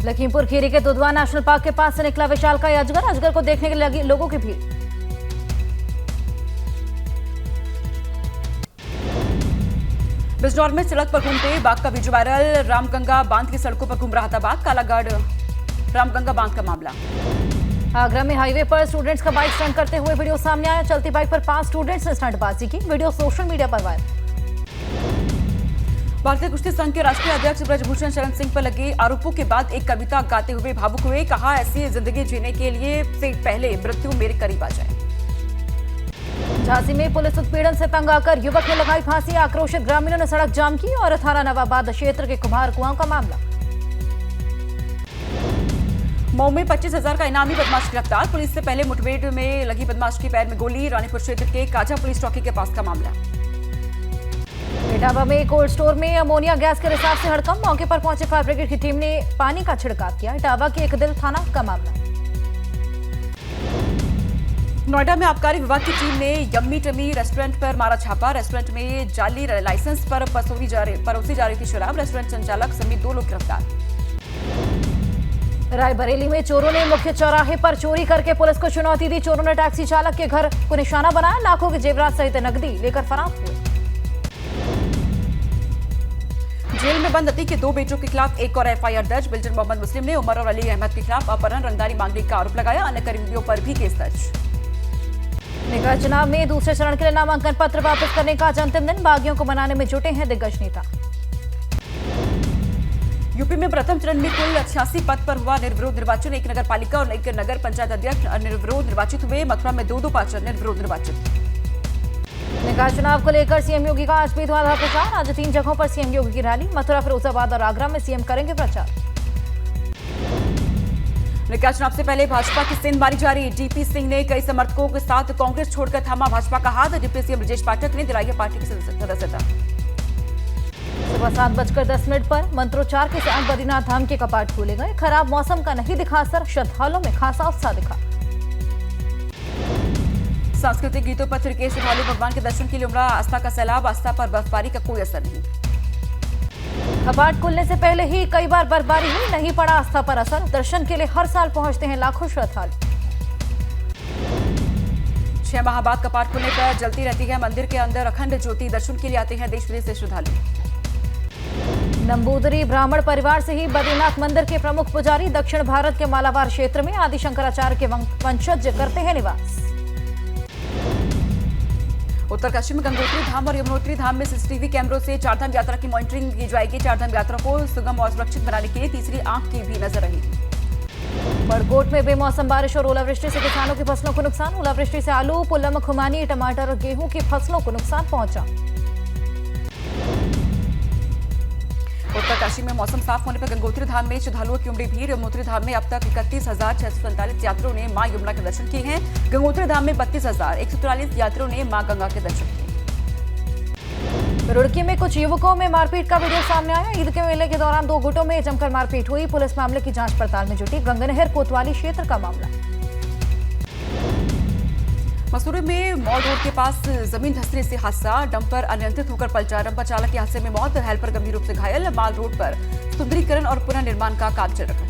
लखीमपुर खीरी के Dudhwa national park के पास से निकला विशालकाय अजगर। अजगर को देखने के लिए लगी लोगों की भीड़। बिजनौर में सड़क पर घूमते बाघ का वीडियो वायरल। रामगंगा बांध की सड़कों पर घूम रहा था बाघ। कालागढ़ रामगंगा बांध का मामला। आगरा में हाईवे पर स्टूडेंट्स का बाइक स्टंट करते हुए वीडियो सामने आया। चलती बाइक पर 5 स्टूडेंट्स ने स्टंटबाजी की। वीडियो सोशल मीडिया पर वायरल। भारतीय कुश्ती संघ के राष्ट्रीय अध्यक्ष ब्रजभूषण शरण सिंह पर लगे आरोपों के बाद एक कविता गाते हुए भावुक हुए। कहा, ऐसी जिंदगी जीने के लिए से पहले मृत्यु मेरे करीब आ जाए। झांसी में पुलिस उत्पीड़न से तंग आकर युवक ने लगाई फांसी। आक्रोशित ग्रामीणों ने सड़क जाम की। और थाना नवाबाद क्षेत्र के कुम्हार कुआं का मामला। मऊ में 25,000 का इनामी बदमाश गिरफ्तार। पुलिस से पहले मुठभेड़ में लगी बदमाश के पैर में गोली। रानीपुर क्षेत्र के काजा पुलिस चौकी के पास का मामला। इटावा में कोल्ड स्टोर में अमोनिया गैस के रिसाव से हड़कंप। मौके पर पहुंचे फायर ब्रिगेड की टीम ने पानी का छिड़काव किया। इटावा के एक दिल थाना का मामला। नोएडा में आबकारी विभाग की टीम ने यम्मी टमी रेस्टोरेंट पर मारा छापा। रेस्टोरेंट में जाली लाइसेंस पर परोसी जा रही थी शराब। रेस्टोरेंट संचालक समेत 2 लोग गिरफ्तार। रायबरेली में चोरों ने मुख्य चौराहे पर चोरी करके पुलिस को चुनौती दी। चोरों ने टैक्सी चालक के घर को निशाना बनाया। लाखों के जेवरात सहित नकदी लेकर फरार हुए। जेल में बंद अतीक के 2 बेटों के खिलाफ एक और एफआईआर दर्ज। बिल्डर मोहम्मद मुस्लिम ने उमर और अली अहमद के खिलाफ अपहरण, रंगदारी मांगने का आरोप लगाया। अन्य कर्मियों पर भी केस दर्ज। निकाय चुनाव में दूसरे चरण के लिए नामांकन पत्र वापस करने का आज अंतिम दिन। बागियों को मनाने में जुटे हैं दिग्गज नेता। यूपी में प्रथम चरण में कुल 86 पद पर हुआ निर्विरोध निर्वाचन। एक नगर पालिका और एक नगर पंचायत अध्यक्ष निर्विरोध निर्वाचित हुए। मथुरा में 2 पार्षद निर्विरोध निर्वाचित। निकाय चुनाव को लेकर सीएम योगी का आज भी धुआंधार प्रचार। आज 3 जगहों पर सीएम योगी की रैली। मथुरा, फिरोजाबाद और आगरा में सीएम करेंगे प्रचार। निकाय चुनाव से पहले भाजपा की सेंधमारी जारी। डीपी सिंह ने कई समर्थकों के साथ कांग्रेस छोड़कर थामा भाजपा का हाथ। डिप्टी सीएम ब्रजेश पाठक ने दिलाई पार्टी की सदस्यता। सुबह 7:10 पर मंत्रोच्चार के साथ बद्रीनाथ धाम के कपाट खोले गए। खराब मौसम का नहीं दिखा असर। श्रद्धालुओं में खासा उत्साह दिखा। सांस्कृतिक गीतों पर थिरके श्रद्धालु। भगवान के दर्शन के लिए उमड़ा आस्था का सैलाब। आस्था पर बर्फबारी का कोई असर नहीं। कपाट खुलने से पहले ही कई बार बर्फबारी हुई। नहीं पड़ा आस्था पर असर। दर्शन के लिए हर साल पहुंचते हैं लाखों श्रद्धालु। 6 माह बाद कपाट खुलने पर जलती रहती है मंदिर के अंदर अखंड ज्योति। दर्शन के लिए आते हैं देश विदेश से श्रद्धालु। नंबूदरी ब्राह्मण परिवार से ही बद्रीनाथ मंदिर के प्रमुख पुजारी। दक्षिण भारत के मालाबार क्षेत्र में आदि शंकराचार्य के वंशज करते हैं निवास। उत्तरकाशी में गंगोत्री धाम और यमुनोत्री धाम में सीसीटीवी कैमरों से चारधाम यात्रा की मॉनिटरिंग की जाएगी। चारधाम यात्रा को सुगम और सुरक्षित बनाने के लिए तीसरी आंख की भी नजर रहेगी। बड़कोट में बेमौसम बारिश और ओलावृष्टि से किसानों की फसलों को नुकसान। ओलावृष्टि से आलू, पुलम, खुमानी, टमाटर और गेहूं की फसलों को नुकसान पहुंचा। उत्तरकाशी में मौसम साफ होने पर गंगोत्री धाम में श्रद्धालुओं की उमड़ी भीड़। यमुनोत्री धाम में अब तक 31,647 यात्रियों ने मां यमुना के दर्शन किए हैं। गंगोत्री धाम में 32,143 यात्रियों ने मां गंगा के दर्शन किए। रुड़की में कुछ युवकों में मारपीट का वीडियो सामने आया। ईद के मेले के दौरान 2 गुटों में जमकर मारपीट हुई। पुलिस मामले की जांच पड़ताल में जुटी। गंगनहर कोतवाली क्षेत्र का मामला। मसूरी में मॉल रोड के पास जमीन धंसने से हादसा। डंपर अनियंत्रित होकर पलटा। डंपर चालक की हादसे में मौत। हेल्पर गंभीर रूप से घायल। माल रोड पर सुंदरीकरण और पुनर्निर्माण का काम चल रहा है।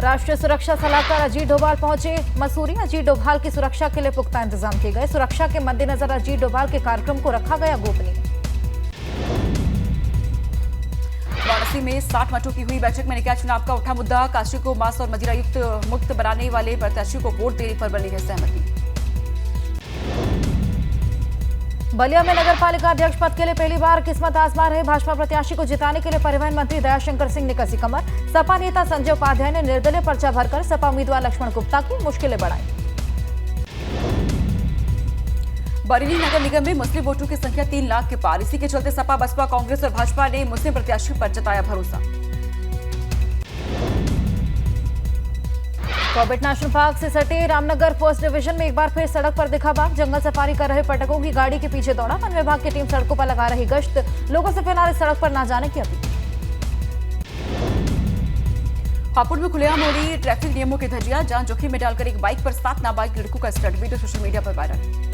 राष्ट्रीय सुरक्षा सलाहकार अजीत डोभाल पहुंचे मसूरी। अजीत डोभाल की सुरक्षा के लिए पुख्ता इंतजाम किए गए। सुरक्षा के मद्देनजर अजीत डोभाल के कार्यक्रम को रखा गया गोपनीय। वाराणसी में 60 मठों की हुई बैठक में निकाय चुनाव का उठा मुद्दा। काशी को मांस और मदिरा युक्त मुक्त बनाने वाले प्रत्याशियों को वोट देने पर बनी है सहमति। बलिया में नगर पालिका अध्यक्ष पद के लिए पहली बार किस्मत आजमा रहे भाजपा प्रत्याशी को जिताने के लिए परिवहन मंत्री दयाशंकर सिंह ने कसी कमर। सपा नेता संजय उपाध्याय ने निर्दलीय पर्चा भरकर सपा उम्मीदवार लक्ष्मण गुप्ता की मुश्किलें बढ़ाई। बरेली नगर निगम में मुस्लिम वोटरों की संख्या 3 लाख के पार। इसी के चलते सपा, बसपा, कांग्रेस और भाजपा ने मुस्लिम प्रत्याशी पर जताया भरोसा। कॉर्बेट नेशनल पार्क से सटे रामनगर फर्स्ट डिवीजन में एक बार फिर सड़क पर दिखा बाघ। जंगल सफारी कर रहे पर्यटकों की गाड़ी के पीछे दौड़ा। वन विभाग की टीम सड़कों पर लगा रही गश्त। लोगों से फिलहाल इस सड़क पर न जाने की अपील। हापुड़ में खुलेआम हो रही ट्रैफिक नियमों की धज्जियां। जान जोखिम में डालकर एक बाइक पर 7 नाबालिग लड़कों का स्टंट। वीडियो सोशल मीडिया पर वायरल।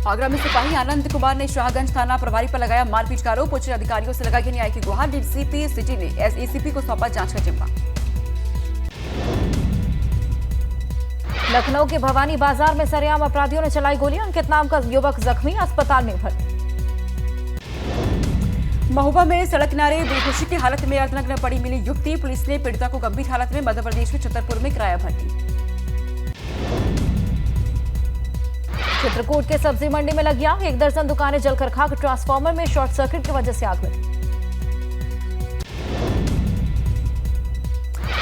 आगरा में सिपाही आनंद कुमार ने शाहगंज थाना प्रभारी पर लगाया मारपीट का आरोप। उच्च अधिकारियों से लगाई न्याय की गुहार। डीसीपी सिटी ने एसीपी को सौंपा जांच का जिम्मा। लखनऊ के भवानी बाजार में सरेआम अपराधियों ने चलाई गोलियां। अंकित नाम का युवक जख्मी, अस्पताल में भर्ती। महोबा में सड़क किनारे बेहोशी की हालत में अर्धनग्न पड़ी मिली युवती। पुलिस ने पीड़िता को गंभीर हालत में मध्य प्रदेश के छतरपुर में कराया भर्ती। चित्रकूट के सब्जी मंडी में लगी आग। 1 दर्जन दुकानें जलकर खाक। ट्रांसफार्मर में शॉर्ट सर्किट की वजह से आग लगी।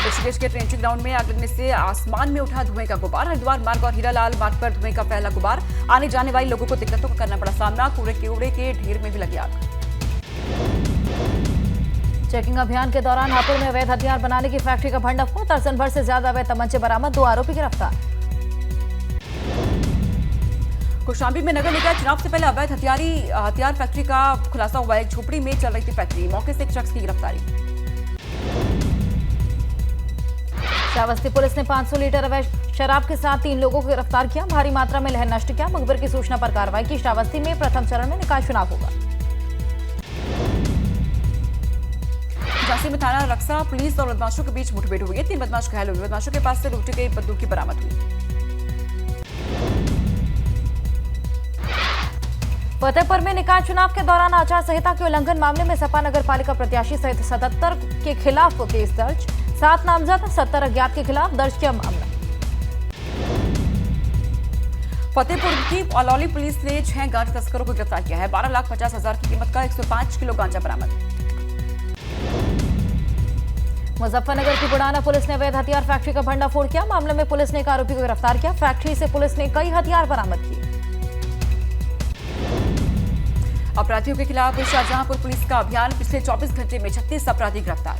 ऋषिकेश के ट्रेंचिंग ग्राउंड में आग लगने से आसमान में उठा धुएं का गुबार। हरिद्वार मार्ग और हीरालाल मार्ग पर धुएं का पहला गुबार। आने जाने वाले लोगों को दिक्कतों का करना पड़ा सामना। कूड़े के ढेर में भी लगी आग। चेकिंग अभियान के दौरान हापुड़ में अवैध हथियार बनाने की फैक्ट्री का भंडाफोड़। दर्जन भर से ज्यादा अवैध तमंचे बरामद। 2 आरोपी गिरफ्तार। कौशाम्बी में नगर निकाय चुनाव से पहले अवैध हथियार फैक्ट्री का खुलासा हुआ। एक झोपड़ी में चल रही थी फैक्ट्री। मौके से एक शख्स की गिरफ्तारी। श्रावस्ती पुलिस ने 500 लीटर अवैध शराब के साथ 3 लोगों को गिरफ्तार किया। भारी मात्रा में लहर नष्ट किया। मुखबिर की सूचना पर कार्रवाई की। श्रावस्ती में प्रथम चरण में निकाय चुनाव होगा। झांसी में थाना रक्सा पुलिस और बदमाशों के बीच मुठभेड़ हुई है। 3 बदमाश घायल हुए। बदमाशों के पास से लूटी गई बंदूक की बरामद हुई। फतेहपुर में निकाय चुनाव के दौरान आचार संहिता के उल्लंघन मामले में सपा नगर पालिका प्रत्याशी सहित 77 के खिलाफ केस दर्ज। 7 नामजद, 70 अज्ञात के खिलाफ दर्ज किया मामला। फतेहपुर की अलौली पुलिस ने 6 गांजा तस्करों को गिरफ्तार किया है। 12,50,000 की कीमत का 105 किलो गांजा बरामद। मुजफ्फरनगर की बुढ़ाना पुलिस ने अवैध हथियार फैक्ट्री का भंडाफोड़ किया। मामले में पुलिस ने एक आरोपी को गिरफ्तार किया। फैक्ट्री से पुलिस ने कई हथियार बरामद किए। अपराधियों के खिलाफ शाहजहांपुर पुलिस का अभियान। पिछले 24 घंटे में 36 अपराधी गिरफ्तार।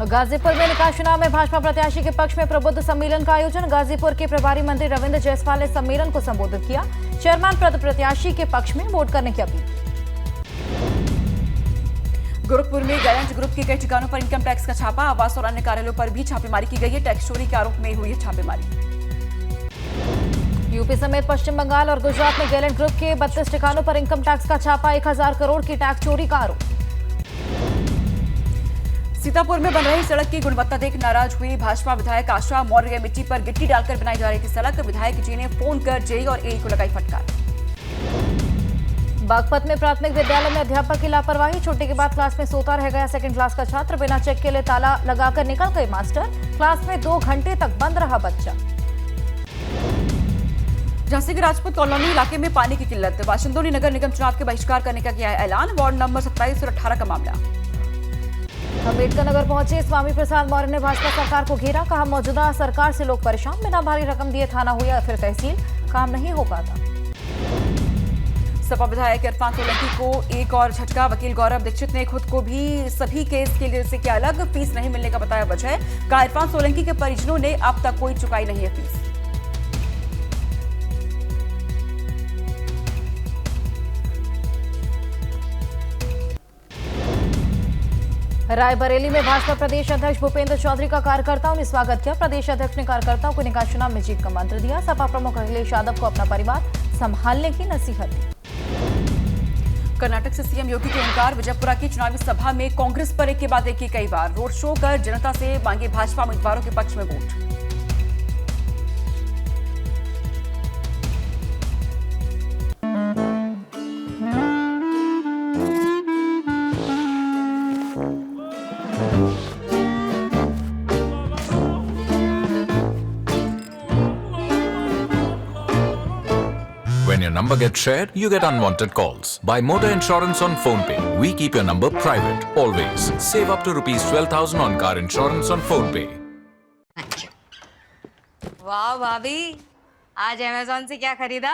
गाजीपुर में निकाय चुनाव में भाजपा प्रत्याशी के पक्ष में प्रबुद्ध सम्मेलन का आयोजन। गाजीपुर के प्रभारी मंत्री रविंद्र जायसवाल ने सम्मेलन को संबोधित किया। चेयरमैन पद प्रत्याशी के पक्ष में वोट करने की अपील। गोरखपुर में गैलेंट ग्रुप के कई ठिकानों पर इनकम टैक्स का छापा। आवास और अन्य कार्यालयों पर भी छापेमारी की गई है। टैक्स चोरी के आरोप में हुई है छापेमारी। यूपी समेत पश्चिम बंगाल और गुजरात में गैलेंट ग्रुप के 32 ठिकानों पर इनकम टैक्स का छापा। 1000 करोड़ की टैक्स चोरी का आरोप। सीतापुर में बन रही सड़क की गुणवत्ता देख नाराज हुई भाजपा विधायक आशा मौर्य। मिट्टी पर गिट्टी डालकर बनाई जा रही थी सड़क। विधायक जी ने फोन कर जेई और एई को लगाई फटकार। बागपत में प्राथमिक विद्यालय में अध्यापक की लापरवाही। छुट्टी के बाद क्लास में सोता रह गया 2nd क्लास का छात्र। बिना चेक के लिए ताला लगाकर निकल गए मास्टर। क्लास में 2 घंटे तक बंद रहा बच्चा। झांसी के राजपूत कॉलोनी इलाके में पानी की किल्लत। बाशिंदों ने नगर निगम चुनाव के बहिष्कार करने का किया है ऐलान। वार्ड नंबर 27 और 18 का मामला। अम्बेडकर नगर पहुंचे स्वामी प्रसाद मौर्य ने भाजपा सरकार को घेरा। कहा मौजूदा सरकार से लोग परेशान। बिना भारी रकम दिए थाना हो या फिर तहसील काम नहीं हो पाता। सपा विधायक इरफान सोलंकी को एक और झटका। वकील गौरव दीक्षित ने खुद को भी सभी केस के लिए से किया अलग। फीस नहीं मिलने का बताया वजह। कहा इरफान सोलंकी के परिजनों ने अब तक कोई चुकाई नहीं है फीस। रायबरेली में भाजपा प्रदेश अध्यक्ष भूपेंद्र चौधरी का कार्यकर्ताओं ने स्वागत किया। प्रदेश अध्यक्ष ने कार्यकर्ताओं को निकाय चुनाव में जीत का मंत्र दिया। सपा प्रमुख अखिलेश यादव को अपना परिवार संभालने की नसीहत दी। कर्नाटक से सीएम योगी के ओंकार। विजयपुरा की चुनावी सभा में कांग्रेस पर एक के बाद एक की कई बार रोड शो कर जनता से मांगे भाजपा उम्मीदवारों के पक्ष में vote. When your number gets shared, you get unwanted calls. Buy motor insurance on PhonePe. We keep your number private, always. Save up to rupees 12,000 on car insurance on PhonePe. वाह भाभी, आज अमेज़न से क्या खरीदा?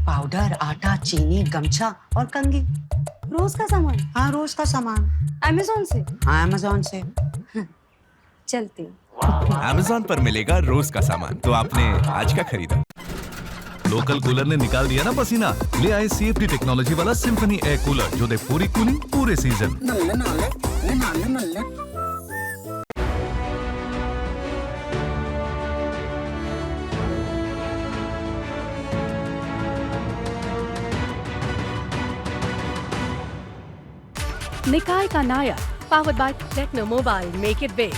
Powder, आटा, चीनी, गमछा और कंघी। रोज का सामान? हाँ, रोज का सामान। अमेज़न से? हाँ, अमेज़न से। चलती। अमेज़न पर मिलेगा रोज का सामान। तो आपने आज क्या खरीदा? लोकल कूलर ने निकाल दिया ना पसीना। ले आए CFD टेक्नोलॉजी वाला सिम्फनी एयर कूलर जो दे पूरी कूलिंग पूरे सीजन। निकाय का नायक, powered by Tecno mobile, make it big.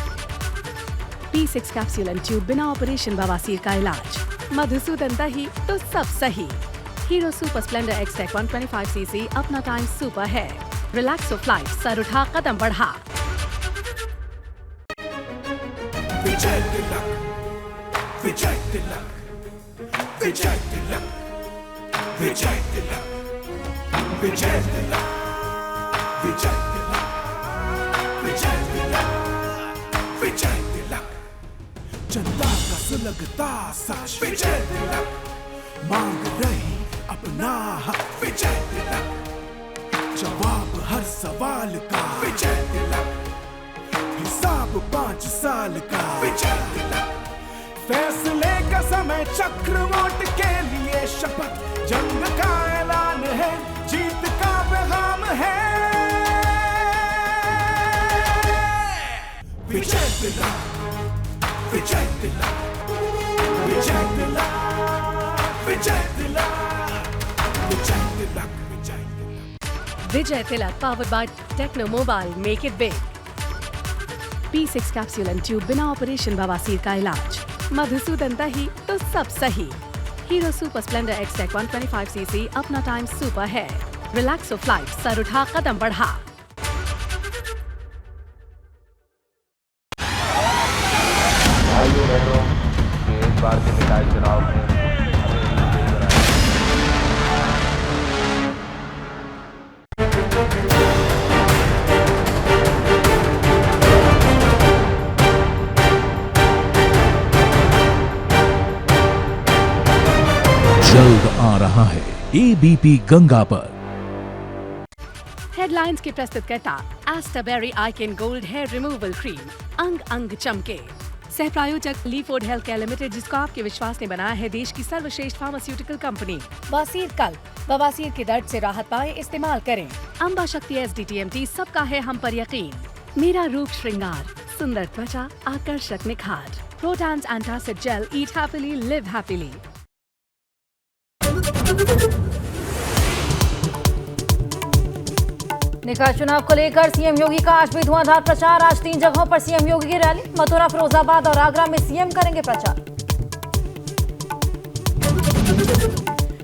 P6 capsule and tube, बिना ऑपरेशन बवासीर का इलाज। मधुसूदन दही तो सब सही। Hero super Splendor XTEC 125cc, अपना टाइम सुपर है। रिलैक्स ऑफ लाइफ, सर उठा कदम बढ़ा। विजय तिलक, विजय तिलक, विजय तिलक, विजय तिलक, विजय तिलक, विजय तिलक, विजय तिलक, विजय तिलक, जनता का सुलगता साक्ष। विजय तिलक मांग रही अपना हक। विजय तिलक जवाब हर सवाल का। विजय तिलक हिसाब 5 साल का। विजय तिलक फैसले का समय चक्र, वोट के लिए शपथ, जंग का ऐलान है, जीत का पैगाम है। Vijay Tilak, Vijay Tilak, Vijay Tilak, Vijay Tilak, Vijay Tilak, Vijay Tilak. Vijay Tilak, powered by Tecno mobile, make it big. P6 capsule and tube, बिना ऑपरेशन बवासीर का इलाज। मधुसूदन दही तो सब सही। Hero super Splendor XTEC 125cc, अपना टाइम सुपर है। रिलैक्स ऑफ लाइफ, सर उठा कदम बढ़ा। भाइयों बहनों, इस बार के निकाय चुनाव में जल्द आ रहा है ABP गंगा पर। हेडलाइंस के प्रस्तुतकर्ता Astaberry icon gold hair removal cream, अंग अंग चमके। सह प्रायोजक लीफोर्ड हेल्थ केयर लिमिटेड, जिसको आपके विश्वास ने बनाया है देश की सर्वश्रेष्ठ फार्मास्यूटिकल कंपनी। बवासीर कल, बवासीर के दर्द से राहत पाए, इस्तेमाल करें अम्बा शक्ति SDTMT, सबका है हम पर यकीन। मेरा रूप श्रृंगार, सुंदर त्वचा, आकर्षक निखार। प्रोटैंस एंटासिड जेल, ईट हैप्पीली, लिव हैप्पीली। निकाय चुनाव को लेकर सीएम योगी का आज भी धुआंधार प्रचार। आज 3 जगहों पर सीएम योगी की रैली। मथुरा, फिरोजाबाद और आगरा में सीएम करेंगे प्रचार।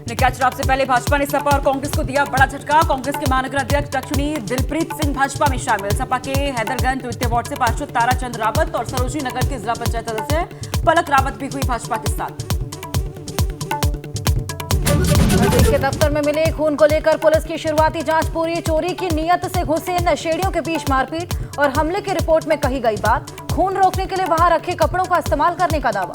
निकाय चुनाव से पहले भाजपा ने सपा और कांग्रेस को दिया बड़ा झटका। कांग्रेस के महानगर अध्यक्ष दक्षिणी दिलप्रीत सिंह भाजपा में शामिल। सपा के हैदरगंज द्वितीय वार्ड से पार्षद ताराचंद रावत और सरोजनी नगर के जिला पंचायत सदस्य पलक रावत भी हुई भाजपा के साथ। मंत्री के दफ्तर में मिले खून को लेकर पुलिस की शुरुआती जांच पूरी। चोरी की नीयत से घुसे नशेड़ियों के बीच मारपीट और हमले की रिपोर्ट में कही गई बात। खून रोकने के लिए वहां रखे कपड़ों का इस्तेमाल करने का दावा।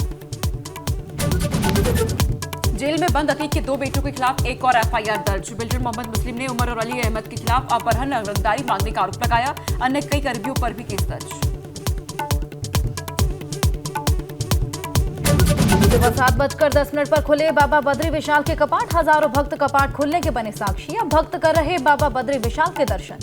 जेल में बंद अतीक के 2 बेटों के खिलाफ एक और FIR दर्ज। बिल्डर मोहम्मद मुस्लिम ने उमर और अली अहमद के खिलाफ अपहरण और रंगदारी मांगने का आरोप लगाया। अन्य कई कर्मियों पर भी केस दर्ज। सुबह 7:10 पर खुले बाबा बद्री विशाल के कपाट। हजारों भक्त कपाट खुलने के बने साक्षी। अब भक्त कर रहे बाबा बद्री विशाल के दर्शन।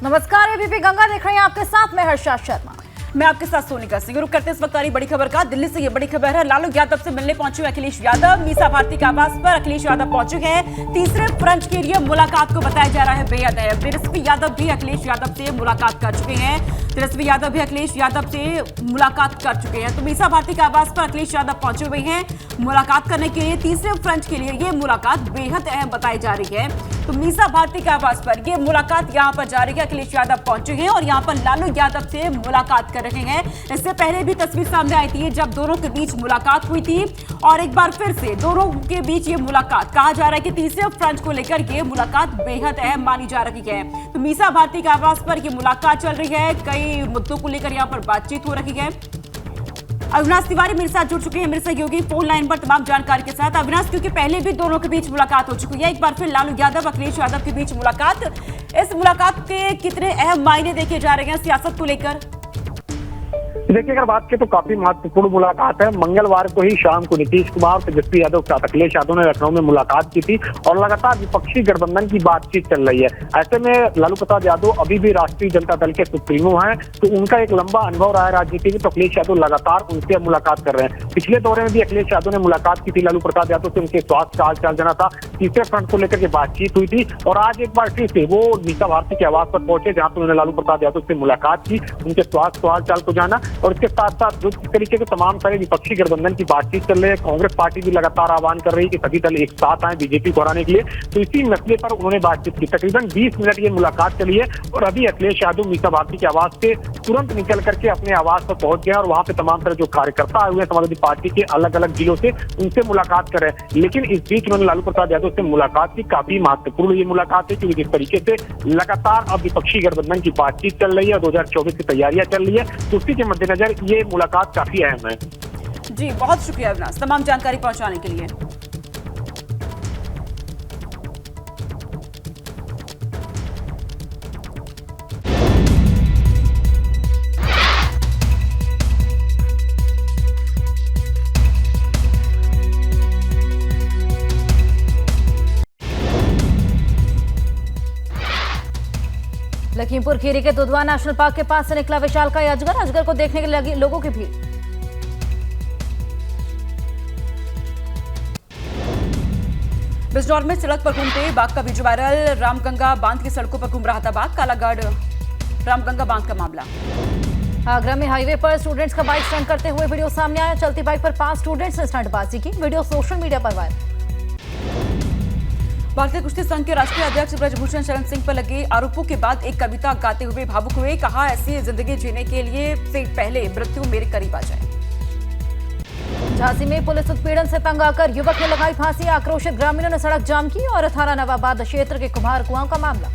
नमस्कार, एबीपी गंगा देख रहे हैं, आपके साथ मैं हर्षा शर्मा। मैं आपके साथ सोनिका सिंह। रुक करते इस वक्त आ रही बड़ी खबर का। दिल्ली से ये बड़ी खबर है। लालू यादव से मिलने पहुंचे अखिलेश यादव। मीसा भारती के आवास पर अखिलेश यादव पहुंचे हैं। तीसरे फ्रंट के लिए मुलाकात को बताया जा रहा है बेहद अहम। तेजस्वी यादव भी अखिलेश यादव से मुलाकात कर चुके हैं। तेजस्वी यादव भी अखिलेश यादव से मुलाकात कर चुके हैं। तो मीसा भारती के आवास पर अखिलेश यादव पहुंचे हुए हैं मुलाकात करने के लिए। तीसरे फ्रंट के लिए ये मुलाकात बेहद अहम बताई जा रही है। तो मीसा भारती के आवास पर ये मुलाकात यहां पर जा रही है। अखिलेश यादव पहुंचे हैं और यहां पर लालू यादव से मुलाकात कर रहे हैं। इससे पहले भी तस्वीर सामने आई थी जब दोनों के बीच मुलाकात हुई थी और एक बार फिर से दोनों के बीच ये मुलाकात। कहा जा रहा है कि तीसरे फ्रंट को लेकर ये मुलाकात बेहद अहम मानी जा रही है। तो मीसा भारती के आवास पर ये मुलाकात चल रही है। कई मुद्दों को लेकर यहाँ पर बातचीत हो रही है। अविनाश तिवारी मेरे साथ जुड़ चुके हैं, मेरे सहयोगी फोन लाइन पर तमाम जानकारी के साथ। अविनाश, क्योंकि पहले भी दोनों के बीच मुलाकात हो चुकी है, एक बार फिर लालू यादव अखिलेश यादव के बीच मुलाकात। इस मुलाकात के कितने अहम मायने देखे जा रहे हैं सियासत को लेकर? देखिए, अगर बात की तो काफी महत्वपूर्ण मुलाकात है। मंगलवार को ही शाम को नीतीश कुमार, तेजस्वी यादव के साथ अखिलेश यादव ने लखनऊ में मुलाकात की थी और लगातार विपक्षी गठबंधन की बातचीत चल रही है। ऐसे में लालू प्रसाद यादव अभी भी राष्ट्रीय जनता दल के सुप्रीमो हैं, तो उनका एक लंबा अनुभव रहा है राजनीति में, तो अखिलेश यादव लगातार उनसे मुलाकात कर रहे हैं। पिछले दौरे में भी अखिलेश यादव ने मुलाकात की थी लालू प्रसाद यादव से, उनके स्वास्थ्य का हालचाल जाना था, तीसरे फ्रंट को लेकर के बातचीत हुई थी और आज एक बार फिर से वो मीसा भारती के आवास पर पहुंचे, जहां पर उन्होंने लालू प्रसाद यादव से मुलाकात की, उनके स्वास्थ्य हालचाल को जाना और इसके साथ साथ जो तरीके से तमाम सारे विपक्षी गठबंधन की बातचीत चल रही है। कांग्रेस पार्टी भी लगातार आह्वान कर रही है कि सभी दल एक साथ आए बीजेपी को हराने के लिए, तो इसी मसले पर उन्होंने बातचीत की। तकरीबन 20 मिनट ये मुलाकात चली है और अभी अखिलेश यादव मीसा भारती के आवास से तुरंत निकल करके अपने आवास पर पहुंच गया और वहां पे तमाम तरह जो कार्यकर्ता आए हुए हैं समाजवादी पार्टी के अलग अलग जिलों से, उनसे मुलाकात कर रहे हैं। लेकिन इस बीच उन्होंने लालू प्रसाद यादव से मुलाकात की। काफी महत्वपूर्ण ये मुलाकात है क्योंकि जिस तरीके से लगातार अब विपक्षी गठबंधन की बातचीत चल रही है, 2024 की तैयारियां चल रही है, तो उसी के मद्देनजर ये मुलाकात काफी अहम है। जी, बहुत शुक्रिया अविनाश तमाम जानकारी पहुंचाने के लिए। लखीमपुर खीरी के दुधवा नेशनल पार्क के पास से निकला विशालकाय अजगर। अजगर को देखने के लिए लगी लोगों की भीड़। बिजनौर में सड़क पर घूमते बाघ का वीडियो वायरल। रामगंगा बांध की सड़कों पर घूम रहा था बाघ। कालागढ़ रामगंगा बांध का मामला। आगरा में हाईवे पर स्टूडेंट्स का बाइक स्टंट करते हुए वीडियो सामने आया। चलती बाइक पर 5 स्टूडेंट्स ने स्टंटबाजी की। वीडियो सोशल मीडिया पर वायरल। भारतीय कुश्ती संघ के राष्ट्रीय अध्यक्ष ब्रजभूषण शरण सिंह पर लगे आरोपों के बाद एक कविता गाते हुए भावुक हुए। कहा, ऐसी जिंदगी जीने के लिए से पहले मृत्यु मेरे करीब आ जाए। झांसी में पुलिस उत्पीड़न से तंग आकर युवक ने लगाई फांसी। आक्रोशित ग्रामीणों ने सड़क जाम की और थाना नवाबाद क्षेत्र के कुम्हार कुआं का मामला।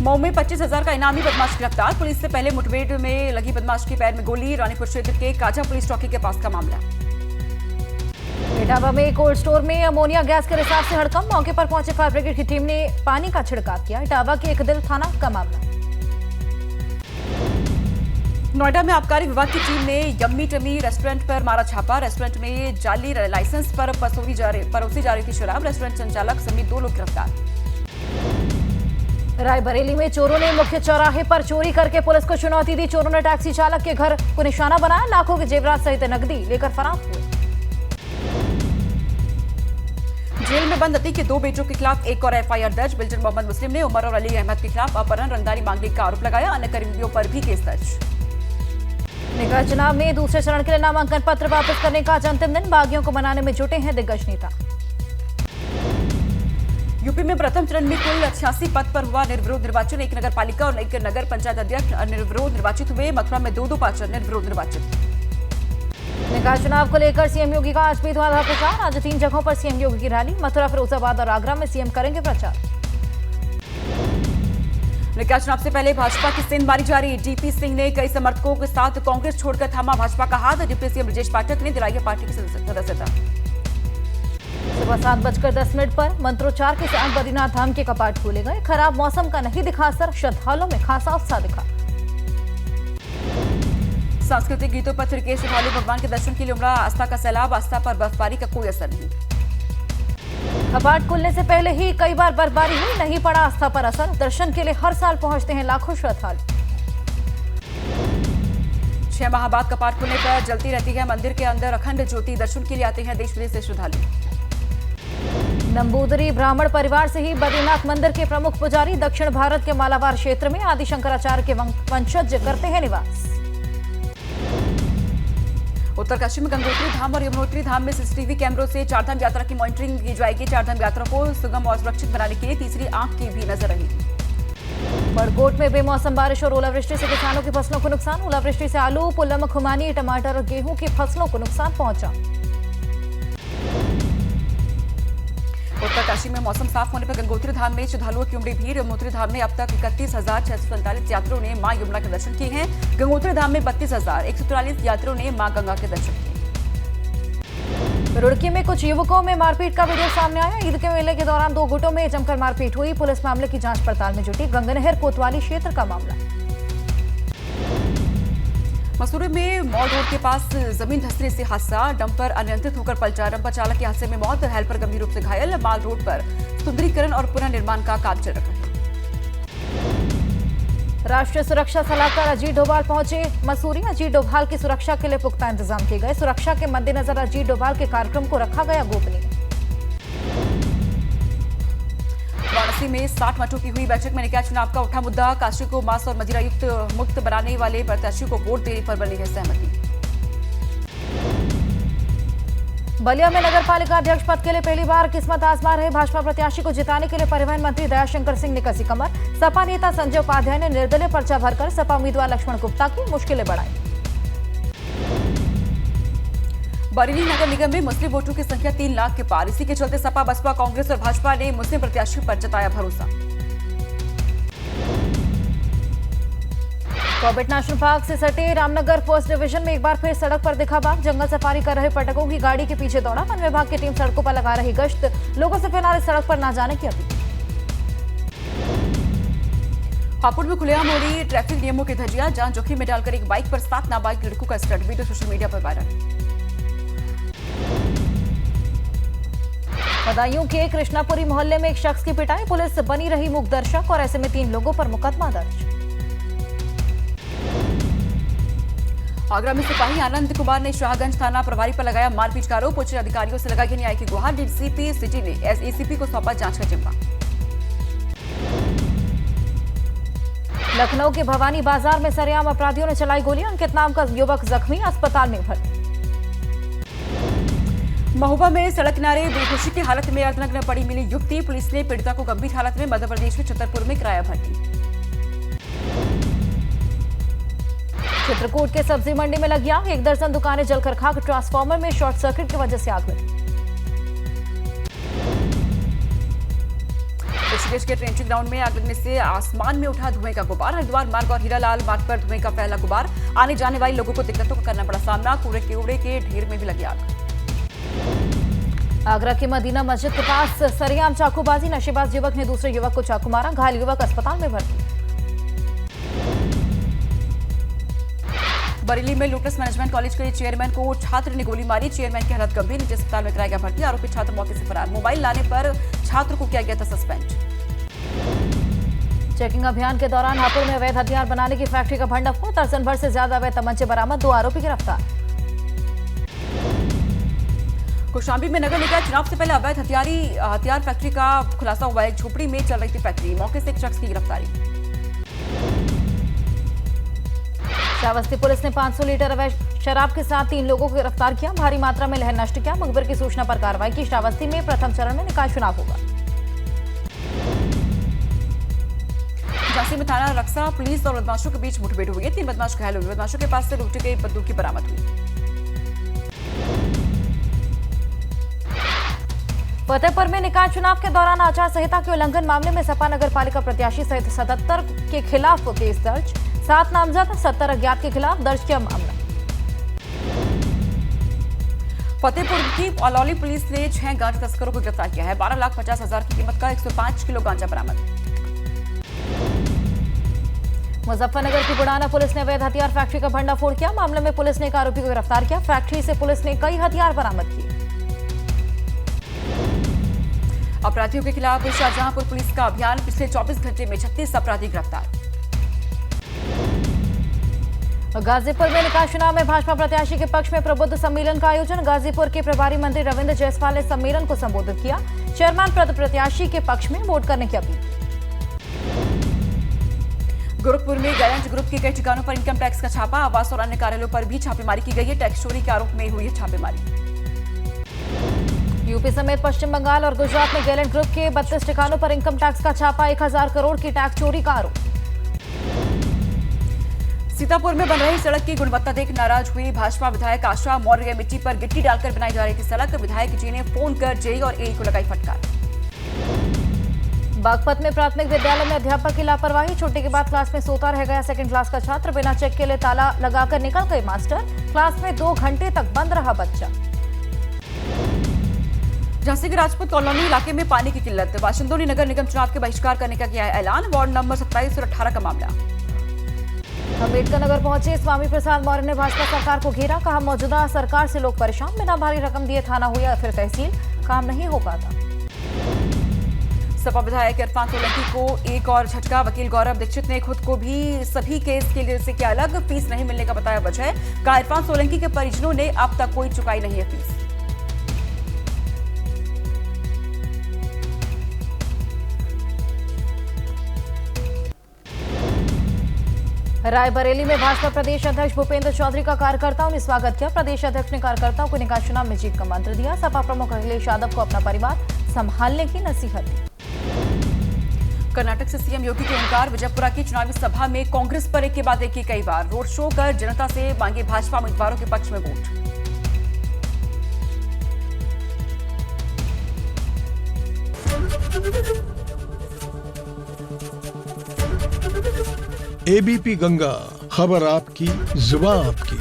मऊ में 25,000 का इनामी बदमाश गिरफ्तार। पुलिस से पहले मुठभेड़ में लगी बदमाश के पैर में गोली। रानीपुर क्षेत्र के काजा पुलिस चौकी के पास का मामला। इटावा में कोल्ड स्टोर में अमोनिया गैस के रिसाव से हड़कंप। मौके पर पहुंचे फायर ब्रिगेड की टीम ने पानी का छिड़काव किया। इटावा के एक दिल थाना का मामला। नोएडा में आबकारी विभाग की टीम ने यम्मी टमी रेस्टोरेंट पर मारा छापा। रेस्टोरेंट में जाली लाइसेंस पर परोसी जा रही थी शराब। रेस्टोरेंट संचालक समेत 2 लोग गिरफ्तार। रायबरेली में चोरों ने मुख्य चौराहे पर चोरी करके पुलिस को चुनौती दी। चोरों ने टैक्सी चालक के घर को निशाना बनाया। लाखों के जेवरात सहित नकदी लेकर फरार हुए। जेल में बंद अतीक के 2 बेटों के खिलाफ एक और एफआईआर दर्ज। बिल्डर मोहम्मद मुस्लिम ने उमर और अली अहमद के खिलाफ अपहरण, रंगदारी मांगने का आरोप लगाया। अन्य कर्मियों पर भी केस दर्ज। निकाय चुनाव में दूसरे चरण के लिए नामांकन पत्र वापस करने का आज अंतिम दिन। बागियों को मनाने में जुटे हैं दिग्गज नेता। यूपी में प्रथम चरण में कुल 86 पद पर हुआ निर्विरोध निर्वाचन। एक नगर पालिका और एक नगर पंचायत अध्यक्ष निर्विरोध निर्वाचित हुए। मथुरा में 2 पार्षद निर्विरोध निर्वाचित। निकाय चुनाव को लेकर सीएम योगी का आज भी धुआंधार प्रचार। आज 3 जगहों पर सीएम योगी की रैली। मथुरा, फिरोजाबाद और आगरा में सीएम करेंगे प्रचार। निकाय चुनाव से पहले भाजपा की सेंध मारी जा रही। डीपी सिंह ने कई समर्थकों के साथ कांग्रेस छोड़कर थामा भाजपा का हाथ। डिप्टी सीएम ब्रजेश पाठक ने दिलाई पार्टी की सदस्यता। सुबह 7:10 पर मंत्रोच्चार के साथ बद्रीनाथ धाम के कपाट खोले गए। खराब मौसम का नहीं दिखा असर। श्रद्धालुओं में खासा उत्साह दिखा। सांस्कृतिक गीतों पर थिरके श्रद्धालु। भगवान के दर्शन के लिए उमड़ा आस्था का सैलाब। आस्था पर बर्फबारी का कोई असर नहीं। कपाट खुलने से पहले ही कई बार बर्फबारी हुई, नहीं पड़ा आस्था पर असर। दर्शन के लिए हर साल पहुंचते हैं लाखों श्रद्धालु। 6 माह बाद कपाट खुलने पर जलती रहती है मंदिर के अंदर अखंड ज्योति। दर्शन के लिए आते हैं देश विदेश से श्रद्धालु। नंबूदरी ब्राह्मण परिवार से ही बद्रीनाथ मंदिर के प्रमुख पुजारी। दक्षिण भारत के मालाबार क्षेत्र में आदि शंकराचार्य के वंशज करते हैं निवास। उत्तरकाशी में गंगोत्री धाम और यमुनोत्री धाम में सीसीटीवी कैमरों से चारधाम यात्रा की मॉनिटरिंग की जाएगी। चारधाम यात्रा को सुगम और सुरक्षित बनाने के लिए तीसरी आंख की भी नजर रहेगी। बड़कोट में बेमौसम बारिश और ओलावृष्टि से किसानों की फसलों को नुकसान। ओलावृष्टि से आलू, पुलम, खुमानी, टमाटर और गेहूं की फसलों को नुकसान पहुंचा। उत्तरकाशी में मौसम साफ होने पर गंगोत्री धाम में श्रद्धालुओं की उमड़ी भीड़। यमुनोत्री धाम में अब तक 31,647 यात्रियों ने मां यमुना के दर्शन किए हैं। गंगोत्री धाम में 32,143 यात्रियों ने मां गंगा के दर्शन किए। रुड़की में कुछ युवकों में मारपीट का वीडियो सामने आया। ईद के मेले के दौरान 2 गुटों में जमकर मारपीट हुई। पुलिस मामले की जांच पड़ताल में जुटी। गंगनहर कोतवाली क्षेत्र का मामला। मसूरी में मॉल रोड के पास जमीन धंसने से हादसा, डंपर अनियंत्रित होकर पलटा, डंपर चालक की हादसे में मौत, हेल्पर गंभीर रूप से घायल। माल रोड पर सुंदरीकरण और पुनर्निर्माण का काम चल रहा है। राष्ट्रीय सुरक्षा सलाहकार अजीत डोभाल पहुंचे मसूरी। अजीत डोभाल की सुरक्षा के लिए पुख्ता इंतजाम किए गए। सुरक्षा के मद्देनजर अजीत डोभाल के कार्यक्रम को रखा गया गोपनीय। वाराणसी में 60 मठों की हुई बैठक में निकाय चुनाव का उठा मुद्दा, काशी को मांस और मदिरा युक्त मुक्त बनाने वाले प्रत्याशी को वोट देने पर बनी है सहमति। बलिया में नगर पालिका अध्यक्ष पद के लिए पहली बार किस्मत आजमा रहे भाजपा प्रत्याशी को जिताने के लिए परिवहन मंत्री दयाशंकर सिंह ने कसी कमर। सपा नेता संजय उपाध्याय ने निर्दलीय पर्चा भरकर सपा उम्मीदवार लक्ष्मण गुप्ता की मुश्किलें बढ़ाई। बरेली नगर निगम में मुस्लिम वोटरों की संख्या 3 लाख के पार। इसी के चलते सपा, बसपा, कांग्रेस और भाजपा ने मुस्लिम प्रत्याशी पर जताया भरोसा। कॉर्बेट नेशनल पार्क से सटे रामनगर फर्स्ट डिवीजन में एक बार फिर सड़क पर दिखा बाघ। जंगल सफारी कर रहे पर्यटकों की गाड़ी के पीछे दौड़ा। वन विभाग की टीम सड़कों पर लगा रही गश्त, लोगों से फिलहाल सड़क पर न जाने की अपील। हापुड़ में खुलेआम हो रही ट्रैफिक नियमों की धज्जियां, जान जोखिम में डालकर एक बाइक पर 7 नाबालिग लड़कों का स्टंट, वीडियो सोशल मीडिया पर वायरल। बदायूं के कृष्णापुरी मोहल्ले में एक शख्स की पिटाई, पुलिस बनी रही मूक दर्शक और ऐसे में 3 लोगों पर मुकदमा दर्ज। आगरा में सिपाही आनंद कुमार ने शाहगंज थाना प्रभारी पर लगाया मारपीट का आरोप, उच्च अधिकारियों से लगाई न्याय की गुहार। डीसीपी सिटी ने एसीपी को सौंपा जांच का जिम्मा। लखनऊ के भवानी बाजार में सरेआम अपराधियों ने चलाई गोलियां, अंकित नाम का युवक जख्मी, अस्पताल में भर्ती। महुआ में सड़क किनारे बेहोशी की हालत में अर्धनग्न पड़ी मिली युवती, पुलिस ने पीड़िता को गंभीर हालत में मध्य प्रदेश के छतरपुर में कराया भर्ती। चित्रकूट के सब्जी मंडी में लगी आग, 1 दर्जन दुकानें जलकर खाक, ट्रांसफार्मर में शॉर्ट सर्किट की वजह से आग लगी। ऋषिकेश के ट्रेंचिंग ग्राउंड में आग लगने से आसमान में उठा धुएं का गुबार। हरिद्वार मार्ग और हीरालाल मार्ग पर धुएं का फैला गुबार, आने जाने वाले लोगों को दिक्कतों का करना पड़ा सामना। कूड़े के ढेर में भी लगी आग। आगरा के मदीना मस्जिद के पास सरेआम चाकूबाजी, नशेबाज युवक ने दूसरे युवक को चाकू मारा, घायल युवक अस्पताल में भर्ती। बरेली में लोटस मैनेजमेंट कॉलेज के चेयरमैन को छात्र ने गोली मारी, चेयरमैन की हालत गंभीर, निजी अस्पताल में कराया गया भर्ती। आरोपी छात्र मौके से फरार, मोबाइल लाने पर छात्र को किया गया था सस्पेंड। चेकिंग अभियान के दौरान हापुड़ में अवैध हथियार बनाने की फैक्ट्री का भंडाफोड़, दर्जन भर से ज्यादा अवैध तमंचे बरामद, 2 आरोपी गिरफ्तार। कौशाम्बी में नगर निकाय चुनाव से पहले अवैध हथियार फैक्ट्री का खुलासा हुआ। एक झोपड़ी में चल रही थी फैक्ट्री, मौके से एक शख्स की गिरफ्तारी। श्रावस्ती पुलिस ने 500 लीटर अवैध शराब के साथ 3 लोगों को गिरफ्तार किया, भारी मात्रा में लहर नष्ट किया। मुखबिर की सूचना पर कार्रवाई की। श्रावस्ती में प्रथम चरण में निकाय चुनाव होगा। झांसी में थाना रक्सा पुलिस और बदमाशों के बीच मुठभेड़ हुई है, 3 बदमाश घायल हुए। बदमाशों के पास से लूटी गई बंदूक की बरामद हुई। फतेहपुर में निकाय चुनाव के दौरान आचार संहिता के उल्लंघन मामले में सपा नगर पालिका प्रत्याशी सहित 77 के खिलाफ केस दर्ज, 7 नामजद, 70 अज्ञात के खिलाफ दर्ज किया मामला। फतेहपुर की अलौली पुलिस ने 6 गांजा तस्करों को गिरफ्तार किया है, 12,50,000 की कीमत का 105 किलो गांजा बरामद। मुजफ्फरनगर की बुढ़ाना पुलिस ने अवैध हथियार फैक्ट्री का भंडाफोड़ किया, मामले में पुलिस ने एक आरोपी को गिरफ्तार किया। फैक्ट्री से पुलिस ने कई हथियार बरामद किए। अपराधियों के खिलाफ शाहजहांपुर पुलिस का अभियान, पिछले 24 घंटे में 36 अपराधी गिरफ्तार। गाजीपुर में निकाय चुनाव में भाजपा प्रत्याशी के पक्ष में प्रबुद्ध सम्मेलन का आयोजन, गाजीपुर के प्रभारी मंत्री रविंद्र जायसवाल ने सम्मेलन को संबोधित किया। चेयरमैन पद प्रत्याशी के पक्ष में वोट करने की अपील। गोरखपुर में गैलेंट ग्रुप के कई ठिकानों पर इनकम टैक्स का छापा, आवास और अन्य कार्यालयों पर भी छापेमारी की गई है। टैक्स चोरी के आरोप में हुई है छापेमारी। यूपी समेत पश्चिम बंगाल और गुजरात में गैलेंट ग्रुप के 32 ठिकानों पर इनकम टैक्स का छापा, 1000 करोड़ की टैक्स चोरी का आरोप। सीतापुर में बन रही सड़क की गुणवत्ता देख नाराज हुई भाजपा विधायक आशा मौर्य, मिट्टी पर गिट्टी डालकर बनाई जा रही थी सड़क, विधायक जी ने फोन कर जेई और एई को लगाई फटकार। बागपत में प्राथमिक विद्यालय में अध्यापक की लापरवाही, छुट्टी के बाद क्लास में सोता रह गया 2nd क्लास का छात्र, बिना चेक के लिए ताला लगाकर निकल गए मास्टर, क्लास में 2 घंटे तक बंद रहा बच्चा। झांसी के राजपूत कॉलोनी इलाके में पानी की किल्लत, बाशिंदों ने नगर निगम चुनाव के बहिष्कार करने का किया है ऐलान, वार्ड नंबर 27 और 18 का मामला। अम्बेडकर नगर पहुंचे स्वामी प्रसाद मौर्य ने भाजपा सरकार को घेरा, कहा मौजूदा सरकार से लोग परेशान, बिना भारी रकम दिए थाना हुआ या फिर तहसील, काम नहीं हो पाता। सपा विधायक इरफान सोलंकी को एक और झटका, वकील गौरव दीक्षित ने खुद को भी सभी केस के लिए से किया अलग, फीस नहीं मिलने का बताया वजह, कहा इरफान सोलंकी के परिजनों ने अब तक कोई चुकाई नहीं है फीस। रायबरेली में भाजपा प्रदेश अध्यक्ष भूपेंद्र चौधरी का कार्यकर्ताओं ने स्वागत किया। प्रदेश अध्यक्ष ने कार्यकर्ताओं को निकाय चुनाव में जीत का मंत्र दिया। सपा प्रमुख अखिलेश यादव को अपना परिवार संभालने की नसीहत दी। कर्नाटक से सीएम योगी के इनकार, विजयपुरा की चुनावी सभा में कांग्रेस पर एक के बाद एक की कई बार रोड शो कर जनता से मांगे भाजपा उम्मीदवारों के पक्ष में वोट। एबीपी गंगा, खबर आपकी, जुबान आपकी।